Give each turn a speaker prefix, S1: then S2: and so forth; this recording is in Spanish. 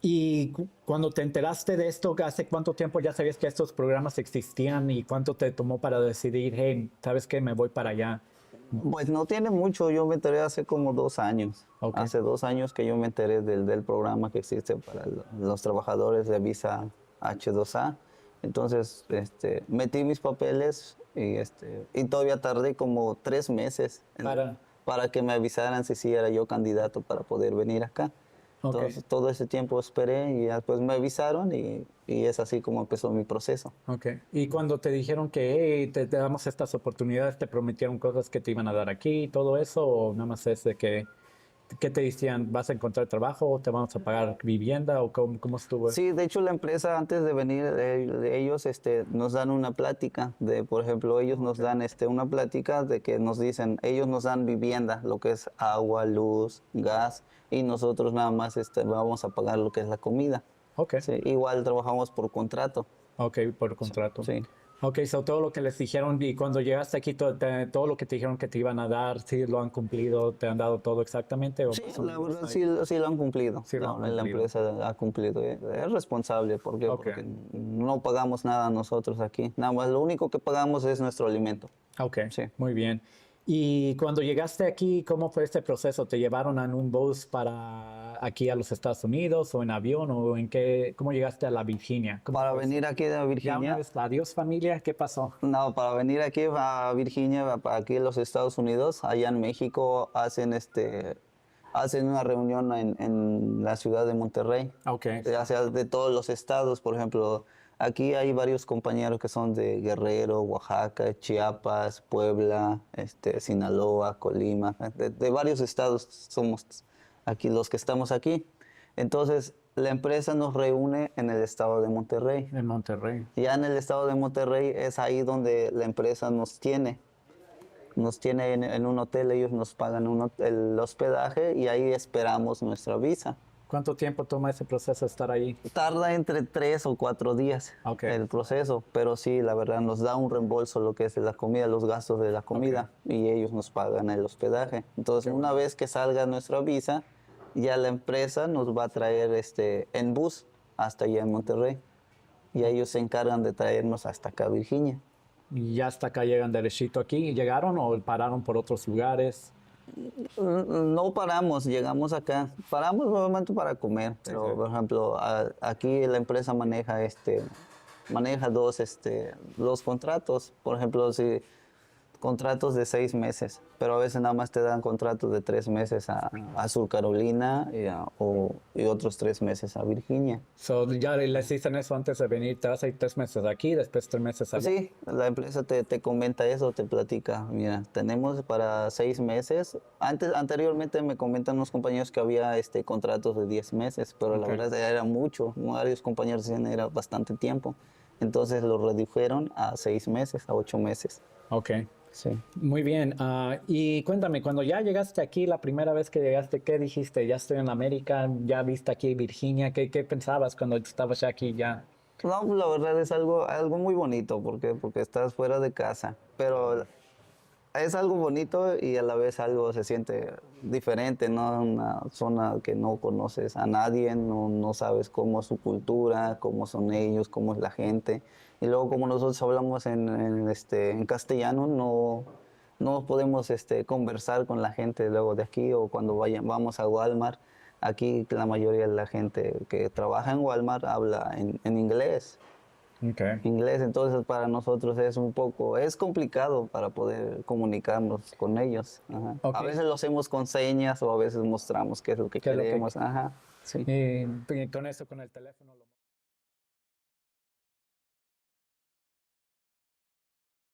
S1: Y cuando te enteraste de esto, ¿hace cuánto tiempo ya sabías que estos programas existían y cuánto te tomó para decidir, hey, ¿sabes qué? Me voy para allá.
S2: Pues no tiene mucho, yo me enteré hace como 2 años.
S1: Ok.
S2: Hace 2 años que yo me enteré del programa que existe para los trabajadores de visa H2A. Entonces, metí mis papeles y todavía tardé como 3 meses
S1: Para,
S2: para que me avisaran si era yo candidato para poder venir acá.
S1: ok,
S2: Entonces, todo ese tiempo esperé y ya después me avisaron y es así como empezó mi proceso.
S1: ok. Y cuando te dijeron que hey, te damos estas oportunidades, te prometieron cosas que te iban a dar aquí y todo eso, o nada más es de que, ¿qué te decían? ¿Vas a encontrar trabajo? ¿Te vamos a pagar vivienda? ¿O cómo estuvo?
S2: Sí, de hecho la empresa antes de venir, ellos nos dan una plática por ejemplo, ellos nos dan una plática de que nos dicen, ellos nos dan vivienda, lo que es agua, luz, gas, y nosotros nada más vamos a pagar lo que es la comida.
S1: Ok,
S2: Sí, igual trabajamos por contrato.
S1: ok, por contrato.
S2: Sí.
S1: Ok, so todo lo que les dijeron y cuando llegaste aquí, todo lo que te dijeron que te iban a dar, ¿sí lo han cumplido? ¿Te han dado todo exactamente? ¿O
S2: Sí,
S1: más o
S2: la
S1: menos
S2: verdad
S1: ahí?
S2: sí lo han cumplido.
S1: Sí lo han
S2: La
S1: cumplido.
S2: empresa ha cumplido. Es responsable. ¿Por qué?
S1: Ok,
S2: Porque no pagamos nada nosotros aquí. Nada más lo único que pagamos es nuestro alimento.
S1: ok,
S2: Sí.
S1: muy bien. Y cuando llegaste aquí, ¿cómo fue este proceso? ¿Te llevaron en un bus para aquí a los Estados Unidos o en avión o en qué? ¿Cómo llegaste a la Virginia? ¿Cómo
S2: Para
S1: fue eso?
S2: venir aquí a
S1: Ya una
S2: Virginia,
S1: vez, adiós familia, ¿qué pasó?
S2: no, para venir aquí a Virginia, aquí en los Estados Unidos, allá en México hacen una reunión en la ciudad de Monterrey,
S1: Ok,
S2: o sea, de todos los estados. Por ejemplo, aquí hay varios compañeros que son de Guerrero, Oaxaca, Chiapas, Puebla, Sinaloa, Colima, de varios estados somos aquí los que estamos aquí. Entonces, la empresa nos reúne en el estado de Monterrey.
S1: en Monterrey.
S2: Ya en el estado de Monterrey es ahí donde la empresa nos tiene. Nos tiene en un hotel, ellos nos pagan el hospedaje y ahí esperamos nuestra visa.
S1: ¿Cuánto tiempo toma ese proceso de estar ahí?
S2: Tarda entre 3 o 4 días
S1: Ok,
S2: el proceso, pero sí, la verdad nos da un reembolso lo que es de la comida, los gastos de la comida, y ellos nos pagan el hospedaje. Entonces, una vez que salga nuestra visa, ya la empresa nos va a traer en bus hasta allá en Monterrey. Y ellos se encargan de traernos hasta acá a Virginia.
S1: y ya hasta acá llegan derechito aquí. ¿Llegaron o pararon por otros lugares?
S2: No paramos, llegamos acá. Paramos nuevamente para comer,
S1: Sí,
S2: pero
S1: sí.
S2: por ejemplo, aquí la empresa maneja los contratos. Por ejemplo, si contratos de 6 meses, pero a veces nada más te dan contratos de 3 meses a Sur Carolina y otros 3 meses a Virginia.
S1: So, ya les dicen eso antes de venir. Te vas a ir 3 meses aquí, después 3 meses
S2: Pues
S1: allá.
S2: sí, la empresa te comenta eso, te platica. Mira, tenemos para 6 meses. Anteriormente me comentan unos compañeros que había contratos de 10 meses, pero la
S1: Ok.
S2: verdad era mucho. Varios compañeros decían era bastante tiempo. Entonces lo redujeron a 6 meses, a 8 meses.
S1: Ok.
S2: Sí.
S1: Muy bien. Y cuéntame, cuando ya llegaste aquí, la primera vez que llegaste, ¿qué dijiste? Ya estoy en América, ya viste aquí Virginia. ¿Qué pensabas cuando estabas ya aquí ya?
S2: No, pues la verdad es algo muy bonito, porque estás fuera de casa, pero es algo bonito y a la vez algo se siente diferente, ¿no? Una zona que no conoces a nadie, no sabes cómo es su cultura, cómo son ellos, cómo es la gente. Y luego como nosotros hablamos en castellano, no podemos conversar con la gente luego de aquí o cuando vamos a Walmart. Aquí la mayoría de la gente que trabaja en Walmart habla en inglés.
S1: Ok.
S2: Entonces para nosotros es complicado para poder comunicarnos con ellos. Ajá.
S1: Ok.
S2: A veces lo hacemos con señas o a veces mostramos qué es lo que
S1: ¿Qué es lo que?
S2: queremos. Ajá. Sí.
S1: Y con eso, con el teléfono lo